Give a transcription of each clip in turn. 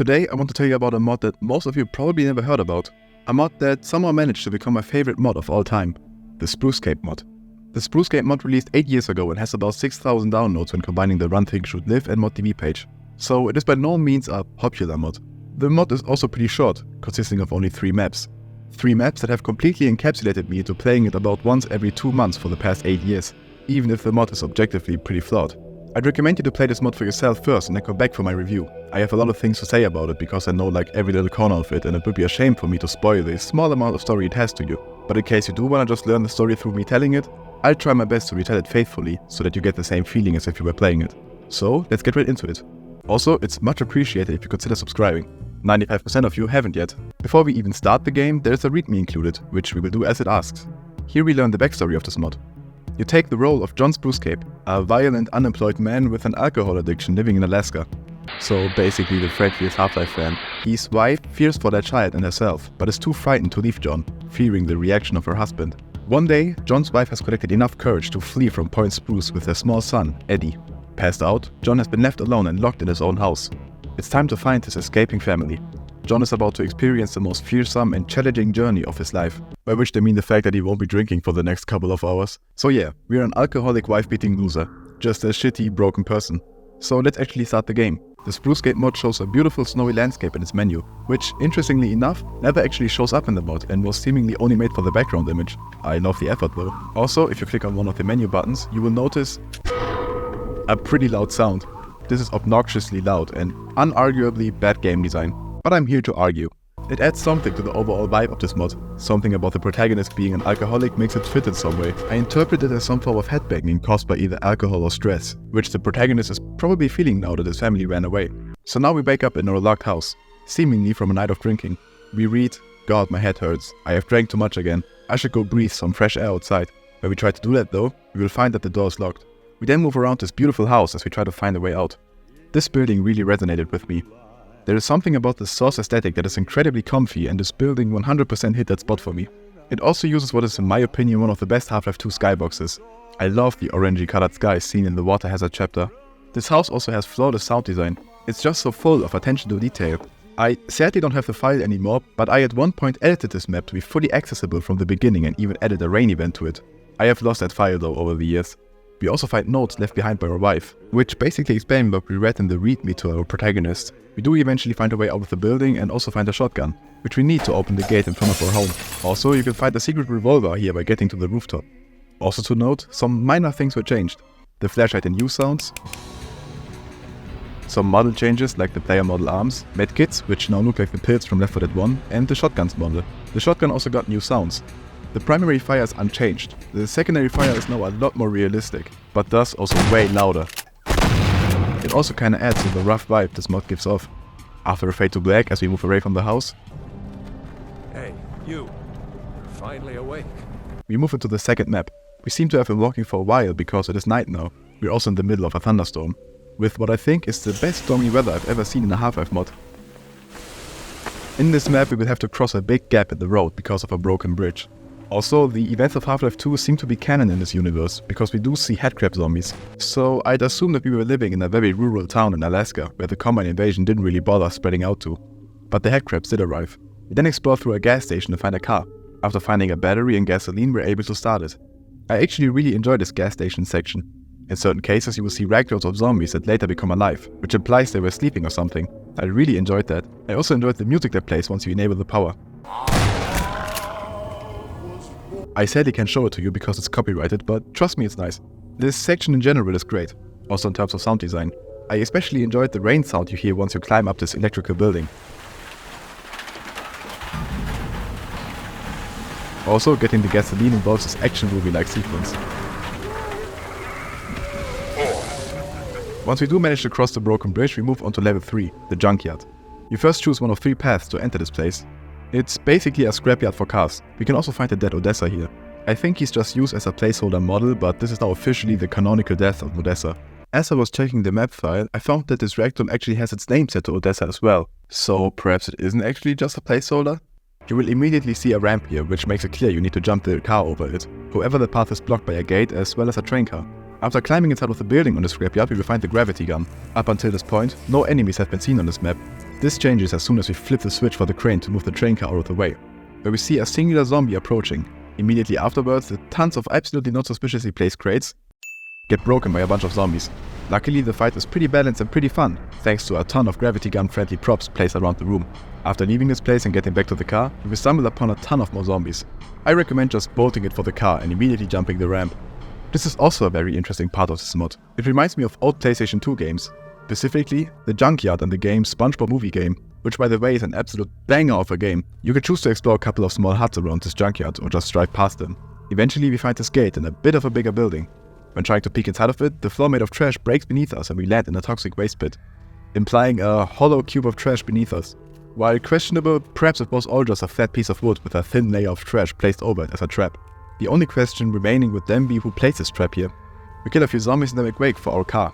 Today I want to tell you about a mod that most of you probably never heard about. A mod that somehow managed to become my favorite mod of all time. The Sprucecape mod. The Sprucecape mod released 8 years ago and has about 6,000 downloads when combining the Run Things Should Live and ModDB page. So it is by no means a popular mod. The mod is also pretty short, consisting of only 3 maps. 3 maps that have completely encapsulated me into playing it about once every 2 months for the past 8 years, even if the mod is objectively pretty flawed. I'd recommend you to play this mod for yourself first and then come back for my review. I have a lot of things to say about it because I know like every little corner of it, and it would be a shame for me to spoil the small amount of story it has to you. But in case you do want to just learn the story through me telling it, I'll try my best to retell it faithfully so that you get the same feeling as if you were playing it. So let's get right into it. Also, it's much appreciated if you consider subscribing. 95% of you haven't yet. Before we even start the game, there's a readme included, which we will do as it asks. Here we learn the backstory of this mod. You take the role of John Sprucecape, a violent, unemployed man with an alcohol addiction living in Alaska. So basically the friendliest Half-Life fan. His wife fears for their child and herself, but is too frightened to leave John, fearing the reaction of her husband. One day, John's wife has collected enough courage to flee from Point Spruce with their small son, Eddie. Passed out, John has been left alone and locked in his own house. It's time to find his escaping family. John is about to experience the most fearsome and challenging journey of his life, by which they mean the fact that he won't be drinking for the next couple of hours. So yeah, we're an alcoholic wife-beating loser, just a shitty, broken person. So let's actually start the game. The Sprucecape mod shows a beautiful snowy landscape in its menu, which, interestingly enough, never actually shows up in the mod and was seemingly only made for the background image. I love the effort though. Also, if you click on one of the menu buttons, you will notice a pretty loud sound. This is obnoxiously loud and unarguably bad game design. But I'm here to argue. It adds something to the overall vibe of this mod. Something about the protagonist being an alcoholic makes it fit in some way. I interpret it as some form of headbanging caused by either alcohol or stress, which the protagonist is probably feeling now that his family ran away. So now we wake up in our locked house, seemingly from a night of drinking. We read, "God, my head hurts. I have drank too much again. I should go breathe some fresh air outside." When we try to do that though, we will find that the door is locked. We then move around this beautiful house as we try to find a way out. This building really resonated with me. There is something about the source aesthetic that is incredibly comfy, and this building 100% hit that spot for me. It also uses what is in my opinion one of the best Half-Life 2 skyboxes. I love the orangey colored sky seen in the water hazard chapter. This house also has flawless sound design. It's just so full of attention to detail. I sadly don't have the file anymore, but I at one point edited this map to be fully accessible from the beginning and even added a rain event to it. I have lost that file though over the years. We also find notes left behind by our wife, which basically explain what we read in the readme to our protagonist. We do eventually find a way out of the building and also find a shotgun, which we need to open the gate in front of our home. Also, you can find a secret revolver here by getting to the rooftop. Also to note, some minor things were changed. The flashlight and use sounds, some model changes like the player model arms, medkits, which now look like the pills from Left 4 Dead 1, and the shotgun's model. The shotgun also got new sounds. The primary fire is unchanged. The secondary fire is now a lot more realistic, but thus also way louder. It also kinda adds to the rough vibe this mod gives off. After a fade to black as we move away from the house, Hey, you're finally awake. we move into the second map. We seem to have been walking for a while because it is night now. We're also in the middle of a thunderstorm, with what I think is the best stormy weather I've ever seen in a Half-Life mod. In this map we will have to cross a big gap in the road because of a broken bridge. Also, the events of Half-Life 2 seem to be canon in this universe, because we do see headcrab zombies. So I'd assume that we were living in a very rural town in Alaska, where the Combine invasion didn't really bother spreading out to. But the headcrabs did arrive. We then explore through a gas station to find a car. After finding a battery and gasoline, we're able to start it. I actually really enjoy this gas station section. In certain cases you will see ragdolls of zombies that later become alive, which implies they were sleeping or something. I really enjoyed that. I also enjoyed the music that plays once you enable the power. I sadly can't show it to you because it's copyrighted, but trust me, it's nice. This section in general is great, also in terms of sound design. I especially enjoyed the rain sound you hear once you climb up this electrical building. Also, getting the gasoline involves this action movie-like sequence. Once we do manage to cross the broken bridge, we move on to level 3, the junkyard. You first choose one of 3 paths to enter this place. It's basically a scrapyard for cars. We can also find the dead Odessa here. I think he's just used as a placeholder model, but this is now officially the canonical death of Odessa. As I was checking the map file, I found that this ragdoll actually has its name set to Odessa as well. So perhaps it isn't actually just a placeholder? You will immediately see a ramp here, which makes it clear you need to jump the car over it. However, the path is blocked by a gate as well as a train car. After climbing inside of the building on the scrapyard, we will find the gravity gun. Up until this point, no enemies have been seen on this map. This changes as soon as we flip the switch for the crane to move the train car out of the way, where we see a singular zombie approaching. Immediately afterwards, the tons of absolutely not suspiciously placed crates get broken by a bunch of zombies. Luckily, the fight was pretty balanced and pretty fun, thanks to a ton of gravity gun friendly props placed around the room. After leaving this place and getting back to the car, we stumbled upon a ton of more zombies. I recommend just bolting it for the car and immediately jumping the ramp. This is also a very interesting part of this mod. It reminds me of old PlayStation 2 games, specifically the junkyard and the game SpongeBob Movie Game, which by the way is an absolute banger of a game. You can choose to explore a couple of small huts around this junkyard or just drive past them. Eventually we find this gate in a bit of a bigger building. When trying to peek inside of it, the floor made of trash breaks beneath us and we land in a toxic waste pit, implying a hollow cube of trash beneath us. While questionable, perhaps it was all just a flat piece of wood with a thin layer of trash placed over it as a trap. The only question remaining would then be who placed this trap here. We kill a few zombies and then make way for our car.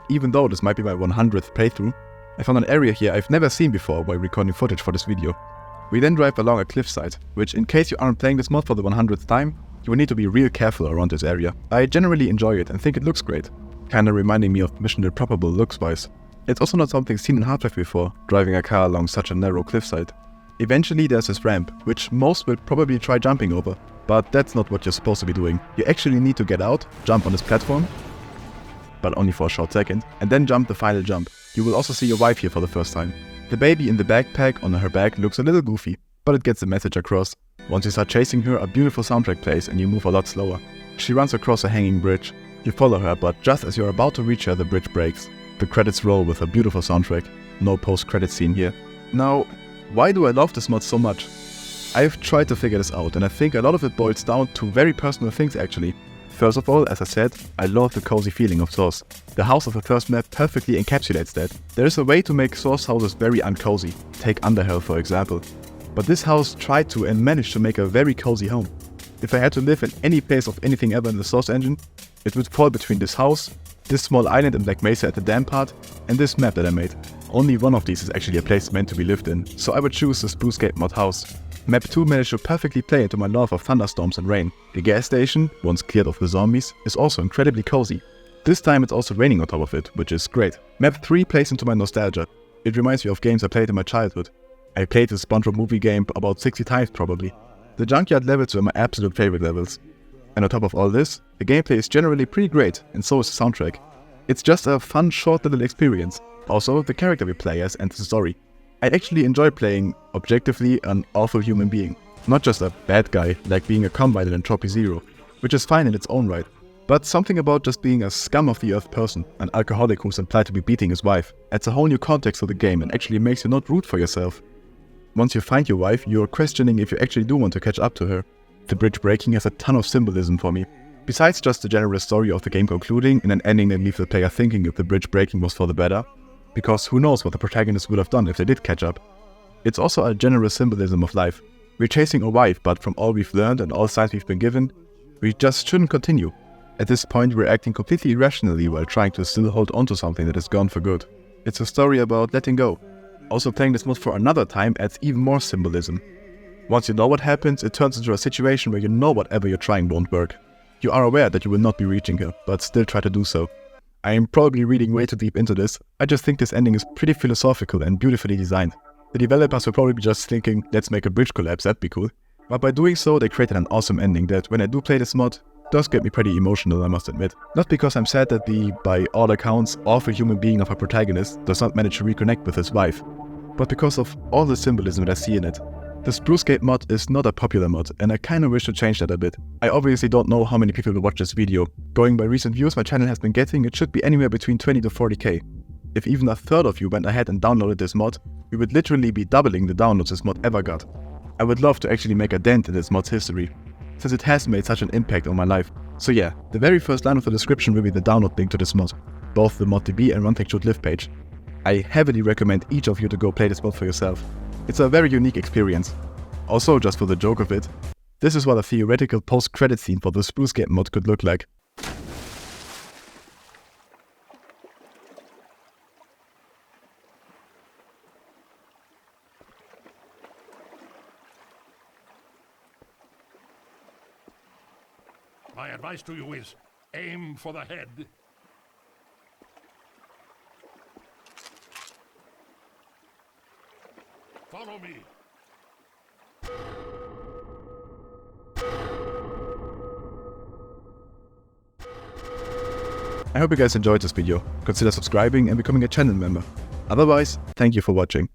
Even though this might be my 100th playthrough, I found an area here I've never seen before while recording footage for this video. We then drive along a cliffside, which in case you aren't playing this mod for the 100th time, you will need to be real careful around this area. I generally enjoy it and think it looks great, kinda reminding me of Mission Impossible looks-wise. It's also not something seen in Half-Life before, driving a car along such a narrow cliffside. Eventually there's this ramp, which most will probably try jumping over, but that's not what you're supposed to be doing. You actually need to get out, jump on this platform, but only for a short second, and then jump the final jump. You will also see your wife here for the first time. The baby in the backpack on her back looks a little goofy, but it gets the message across. Once you start chasing her, a beautiful soundtrack plays and you move a lot slower. She runs across a hanging bridge. You follow her, but just as you're about to reach her, the bridge breaks. The credits roll with a beautiful soundtrack. No post-credit scene here. Now, why do I love this mod so much? I've tried to figure this out, and I think a lot of it boils down to very personal things actually. First of all, as I said, I love the cozy feeling of Source. The house of the first map perfectly encapsulates that. There is a way to make Source houses very uncozy. Take Underhill for example. But this house tried to and managed to make a very cozy home. If I had to live in any place of anything ever in the Source engine, it would fall between this house, this small island in Black Mesa at the dam part, and this map that I made. Only one of these is actually a place meant to be lived in, so I would choose the Sprucecape mod house. Map 2 managed to perfectly play into my love of thunderstorms and rain. The gas station, once cleared of the zombies, is also incredibly cozy. This time it's also raining on top of it, which is great. Map 3 plays into my nostalgia. It reminds me of games I played in my childhood. I played the SpongeBob Movie Game about 60 times probably. The junkyard levels were my absolute favorite levels. And on top of all this, the gameplay is generally pretty great, and so is the soundtrack. It's just a fun short little experience. Also, the character we play as and the story. I actually enjoy playing, objectively, an awful human being. Not just a bad guy, like being a combine in Entropy Zero, which is fine in its own right. But something about just being a scum of the earth person, an alcoholic who's implied to be beating his wife, adds a whole new context to the game and actually makes you not root for yourself. Once you find your wife, you're questioning if you actually do want to catch up to her. The bridge breaking has a ton of symbolism for me. Besides just the general story of the game concluding in an ending that leaves the player thinking if the bridge breaking was for the better, because who knows what the protagonist would have done if they did catch up. It's also a general symbolism of life. We're chasing a wife, but from all we've learned and all signs we've been given, we just shouldn't continue. At this point we're acting completely irrationally while trying to still hold on to something that is gone for good. It's a story about letting go. Also playing this mod for another time adds even more symbolism. Once you know what happens, it turns into a situation where you know whatever you're trying won't work. You are aware that you will not be reaching her, but still try to do so. I am probably reading way too deep into this. I just think this ending is pretty philosophical and beautifully designed. The developers were probably just thinking, let's make a bridge collapse, that'd be cool. But by doing so, they created an awesome ending that, when I do play this mod, does get me pretty emotional, I must admit. Not because I'm sad that the, by all accounts, awful human being of a protagonist does not manage to reconnect with his wife, but because of all the symbolism that I see in it. The Sprucecape mod is not a popular mod, and I kinda wish to change that a bit. I obviously don't know how many people will watch this video. Going by recent views my channel has been getting, it should be anywhere between 20 to 40k. If even a third of you went ahead and downloaded this mod, we would literally be doubling the downloads this mod ever got. I would love to actually make a dent in this mod's history, since it has made such an impact on my life. So yeah, the very first line of the description will be the download link to this mod, both the ModDB and One Thing Should Live page. I heavily recommend each of you to go play this mod for yourself. It's a very unique experience. Also, just for the joke of it, this is what a theoretical post-credit scene for the Sprucecape mod could look like. My advice to you is, aim for the head. Follow me. I hope you guys enjoyed this video. Consider subscribing and becoming a channel member. Otherwise, thank you for watching.